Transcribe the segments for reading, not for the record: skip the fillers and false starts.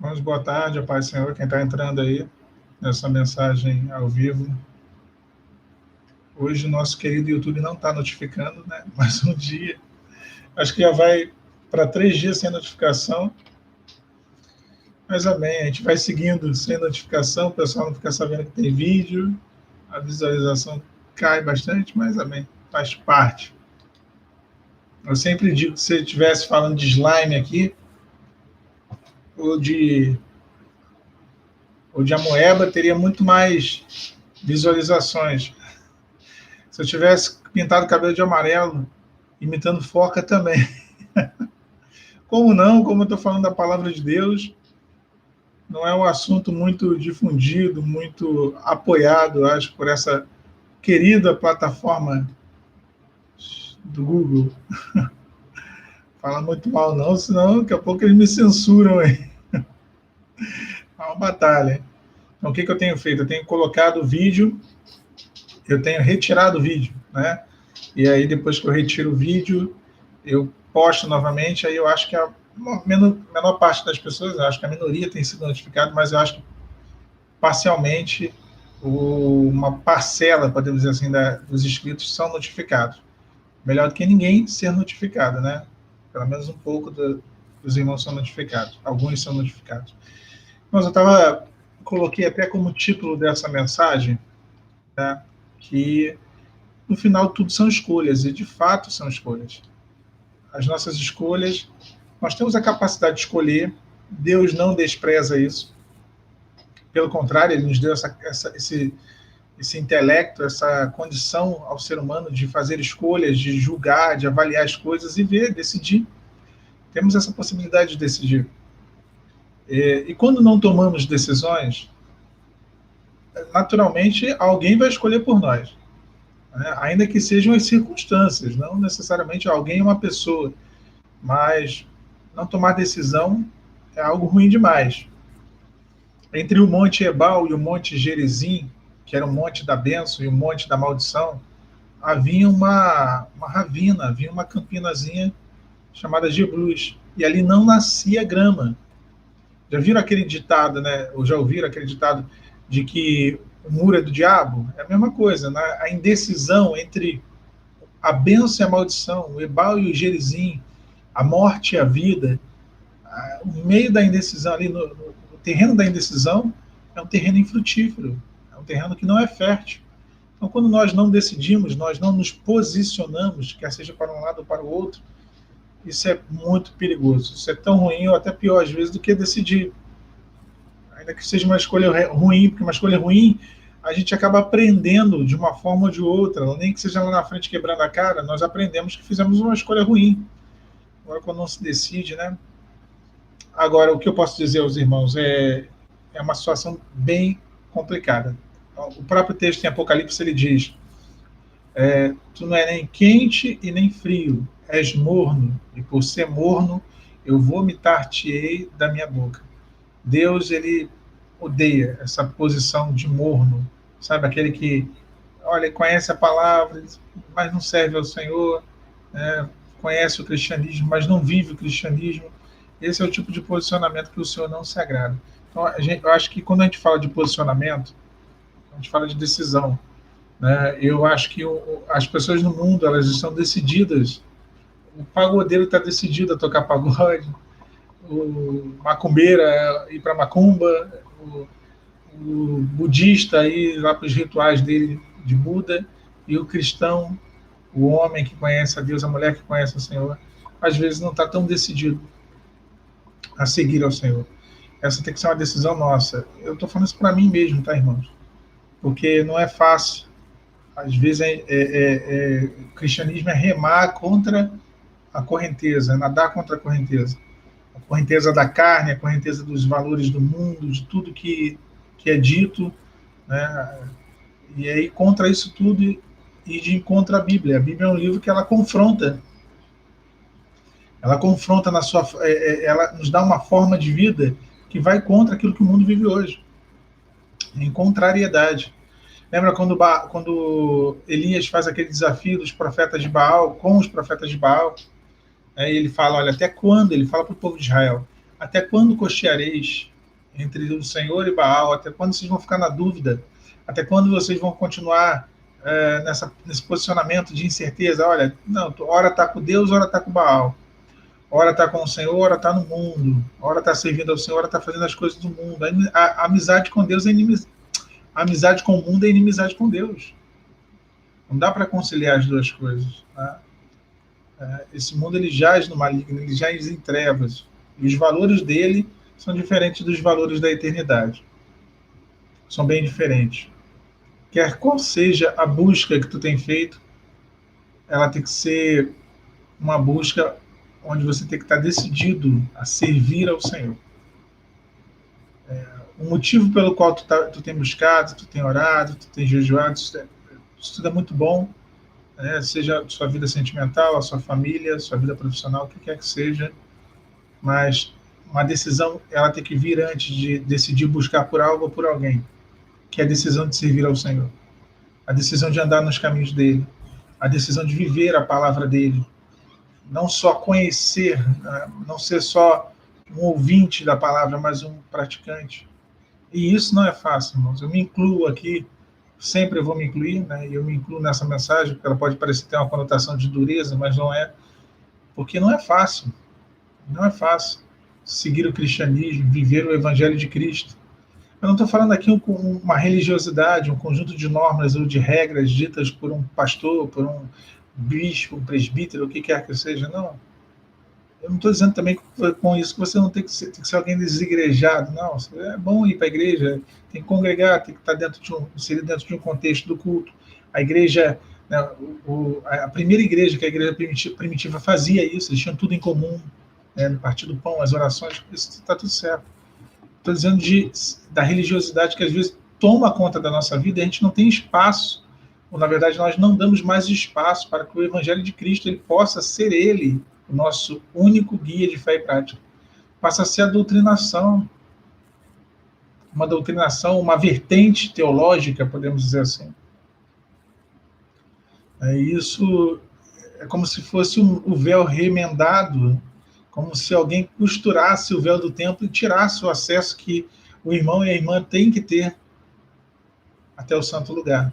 Vamos, boa tarde, a paz do Senhor, quem está entrando aí nessa mensagem ao vivo. Hoje o nosso querido YouTube não está notificando, né? Mais um dia. Acho que já vai para 3 dias sem notificação. Mas amém, a gente vai seguindo sem notificação, o pessoal não fica sabendo que tem vídeo, a visualização cai bastante, mas amém, faz parte. Eu sempre digo que se eu estivesse falando de slime aqui, ou de amoeba, teria muito mais visualizações. Se eu tivesse pintado o cabelo de amarelo, imitando foca também. Como não? Como eu estou falando da palavra de Deus, não é um assunto muito difundido, muito apoiado, acho, por essa querida plataforma do Google. Fala muito mal não, senão daqui a pouco eles me censuram aí. É uma batalha. Então o que eu tenho feito? Eu tenho colocado o vídeo, eu tenho retirado o vídeo, né? E aí depois que eu retiro o vídeo, eu posto novamente, aí eu acho que a menor parte das pessoas, eu acho que a minoria tem sido notificada, mas eu acho que parcialmente uma parcela, podemos dizer assim, dos inscritos são notificados. Melhor do que ninguém ser notificado, né? Pelo menos um pouco dos irmãos são notificados, alguns são notificados. Mas coloquei até como título dessa mensagem, né, que no final tudo são escolhas, e de fato são escolhas. As nossas escolhas, nós temos a capacidade de escolher, Deus não despreza isso, pelo contrário, Ele nos deu esse intelecto, essa condição ao ser humano de fazer escolhas, de julgar, de avaliar as coisas e ver, decidir. Temos essa possibilidade de decidir. E quando não tomamos decisões, naturalmente alguém vai escolher por nós, né? Ainda que sejam as circunstâncias, não necessariamente alguém, uma pessoa, mas não tomar decisão é algo ruim demais. Entre o Monte Ebal e o Monte Gerizim, que era o Monte da Bênção e o Monte da Maldição, havia uma ravina, havia uma campinazinha chamada Jebrus, e ali não nascia grama. Já viram aquele ditado, né? Ou já ouviram aquele ditado de que o muro é do diabo? É a mesma coisa, né? A indecisão entre a bênção e a maldição, o Ebal e o Gerizim, a morte e a vida, o meio da indecisão ali, no terreno da indecisão, é um terreno infrutífero, é um terreno que não é fértil. Então, quando nós não decidimos, nós não nos posicionamos, quer seja para um lado ou para o outro, isso é muito perigoso. Isso é tão ruim, ou até pior às vezes, do que decidir. Ainda que seja uma escolha ruim, porque uma escolha ruim, a gente acaba aprendendo de uma forma ou de outra, nem que seja lá na frente quebrando a cara, nós aprendemos que fizemos uma escolha ruim. Agora, quando não se decide, né? Agora, o que eu posso dizer aos irmãos é uma situação bem complicada. O próprio texto em Apocalipse, ele diz, tu não é nem quente e nem frio, és morno, e por ser morno, eu vomitar-te-ei da minha boca. Deus, ele odeia essa posição de morno, sabe? Aquele que, olha, conhece a palavra, mas não serve ao Senhor, né? Conhece o cristianismo, mas não vive o cristianismo. Esse é o tipo de posicionamento que o Senhor não se agrada. Então, eu acho que quando a gente fala de posicionamento, a gente fala de decisão, né? Eu acho que as pessoas no mundo, elas estão decididas. O pagodeiro está decidido a tocar pagode, o macumbeiro ir para macumba, o budista ir lá para os rituais dele de Buda, e o cristão, o homem que conhece a Deus, a mulher que conhece o Senhor, às vezes não está tão decidido a seguir ao Senhor. Essa tem que ser uma decisão nossa. Eu estou falando isso para mim mesmo, tá, irmãos? Porque não é fácil. Às vezes o cristianismo é remar contra a correnteza, nadar contra a correnteza da carne, a correnteza dos valores do mundo, de tudo que é dito, né? E aí contra isso tudo e de encontro à Bíblia. A Bíblia é um livro que ela confronta ela nos dá uma forma de vida que vai contra aquilo que o mundo vive hoje, em contrariedade. Lembra quando Elias faz aquele desafio dos profetas de Baal com os profetas de Baal? Aí ele fala, olha, até quando? Ele fala para o povo de Israel, Até quando cocheareis entre o Senhor e Baal? Até quando vocês vão ficar na dúvida? Até quando vocês vão continuar nesse posicionamento de incerteza? Olha, não, hora está com Deus, hora está com Baal. Hora está com o Senhor, hora está no mundo. Hora está servindo ao Senhor, hora está fazendo as coisas do mundo. A amizade com Deus é inimizade. A amizade com o mundo é inimizade com Deus. Não dá para conciliar as duas coisas. Tá? Esse mundo ele jaz no maligno, ele jaz em trevas. E os valores dele são diferentes dos valores da eternidade. São bem diferentes. Quer qual seja a busca que tu tem feito, ela tem que ser uma busca onde você tem que estar decidido a servir ao Senhor. O motivo pelo qual tu tem buscado, tu tem orado, tu tem jejuado, isso tudo é muito bom, né? Seja a sua vida sentimental, a sua família, a sua vida profissional, o que quer que seja, mas uma decisão, ela tem que vir antes de decidir buscar por algo ou por alguém, que é a decisão de servir ao Senhor, a decisão de andar nos caminhos dele, a decisão de viver a palavra dele, não só conhecer, não ser só um ouvinte da palavra, mas um praticante. E isso não é fácil, irmãos. Eu me incluo aqui, sempre eu vou me incluir, né? Eu me incluo nessa mensagem, porque ela pode parecer ter uma conotação de dureza, mas não é, porque não é fácil. Não é fácil seguir o cristianismo, viver o evangelho de Cristo. Eu não estou falando aqui com uma religiosidade, um conjunto de normas ou de regras ditas por um pastor, por um bispo, um presbítero, o que quer que seja, não. Eu não estou dizendo também com isso que você não tem que ser alguém desigrejado, não. É bom ir para a igreja, tem que congregar, tem que estar inserido dentro de um contexto do culto. A igreja, né, a primeira igreja, que a igreja primitiva fazia isso, eles tinham tudo em comum, né, no partir do pão, as orações, isso está tudo certo. Estou dizendo da religiosidade que às vezes toma conta da nossa vida e a gente não tem espaço, ou na verdade nós não damos mais espaço para que o evangelho de Cristo ele possa ser ele, o nosso único guia de fé e prática. Passa a ser a doutrinação, uma vertente teológica, podemos dizer assim. Isso é como se fosse o véu remendado, como se alguém costurasse o véu do templo e tirasse o acesso que o irmão e a irmã têm que ter até o santo lugar.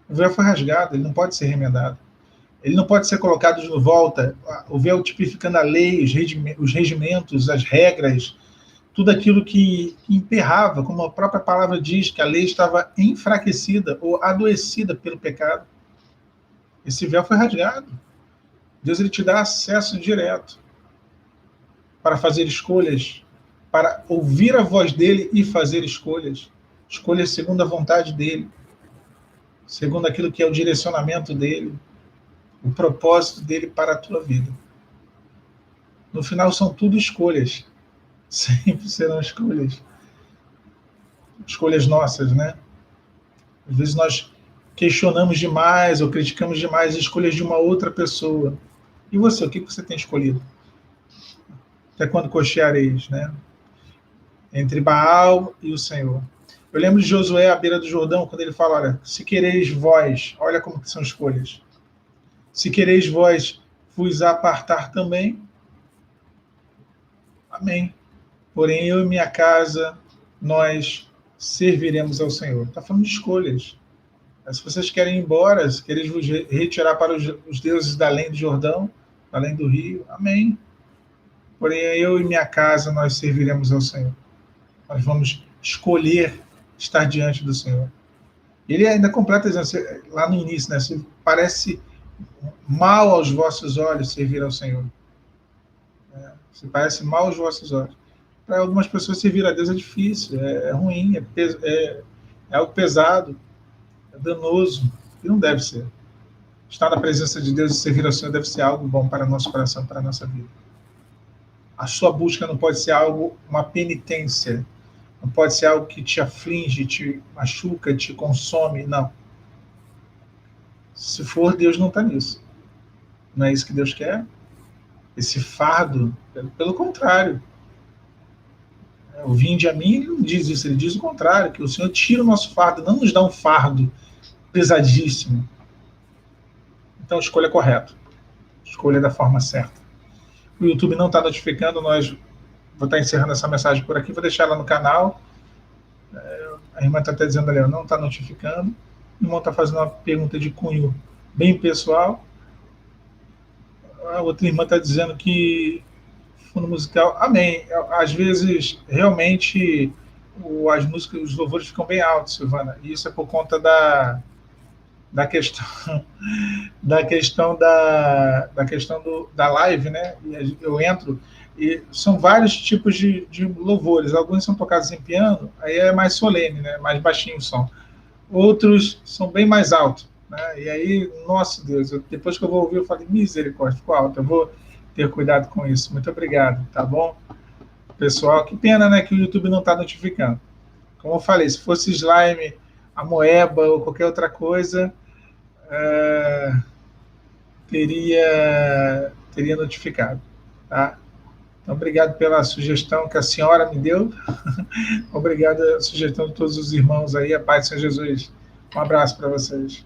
O véu foi rasgado, ele não pode ser remendado. Ele não pode ser colocado de volta, o véu tipificando a lei, os regimentos, as regras, tudo aquilo que emperrava, como a própria palavra diz, que a lei estava enfraquecida ou adoecida pelo pecado. Esse véu foi rasgado. Deus ele te dá acesso direto para fazer escolhas, para ouvir a voz dele e fazer escolhas. Escolhas segundo a vontade dele, segundo aquilo que é o direcionamento dele, o propósito dele para a tua vida. No final são tudo escolhas. Sempre serão escolhas. Escolhas nossas, né? Às vezes nós questionamos demais ou criticamos demais as escolhas de uma outra pessoa. E você, o que você tem escolhido? Até quando cocheareis, né? Entre Baal e o Senhor. Eu lembro de Josué à beira do Jordão, quando ele fala, olha, se quereis vós, olha como que são escolhas. Se quereis vós vos apartar também, amém. Porém, eu e minha casa, nós serviremos ao Senhor. Está falando de escolhas. Se vocês querem ir embora, se quereis vos retirar para os deuses da além do Jordão, além do rio, amém. Porém, eu e minha casa, nós serviremos ao Senhor. Nós vamos escolher estar diante do Senhor. Ele ainda completa lá no início, né? Parece mal aos vossos olhos servir ao Senhor. Se parece mal aos vossos olhos. Para algumas pessoas servir a Deus é difícil, é ruim, é algo pesado, é danoso, e não deve ser. Estar na presença de Deus e servir ao Senhor deve ser algo bom para o nosso coração, para a nossa vida. A sua busca não pode ser algo, uma penitência, não pode ser algo que te aflige, te machuca, te consome, não. Se for, Deus não está nisso. Não é isso que Deus quer? Esse fardo, pelo contrário. O vinde a mim, ele não diz isso, ele diz o contrário, que o Senhor tira o nosso fardo, não nos dá um fardo pesadíssimo. Então, escolha correta. Escolha da forma certa. O YouTube não está notificando, nós vou estar encerrando essa mensagem por aqui, vou deixar ela no canal. A irmã está até dizendo ali, não está notificando. O irmão está fazendo uma pergunta de cunho bem pessoal. A outra irmã está dizendo que fundo musical, amém. Às vezes, realmente, as músicas, os louvores ficam bem altos, Silvana. E isso é por conta da questão da live, né? E eu entro e são vários tipos de louvores. Alguns são tocados em piano, aí é mais solene, né? Mais baixinho o som. Outros são bem mais altos, né? E aí, nossa Deus, depois que eu vou ouvir, eu falo, misericórdia, ficou alto. Eu vou ter cuidado com isso. Muito obrigado, tá bom? Pessoal, que pena, né, que o YouTube não está notificando. Como eu falei, se fosse slime, a moeba ou qualquer outra coisa, teria notificado, tá? Então, obrigado pela sugestão que a senhora me deu. Obrigado a sugestão de todos os irmãos aí. A paz do Senhor Jesus. Um abraço para vocês.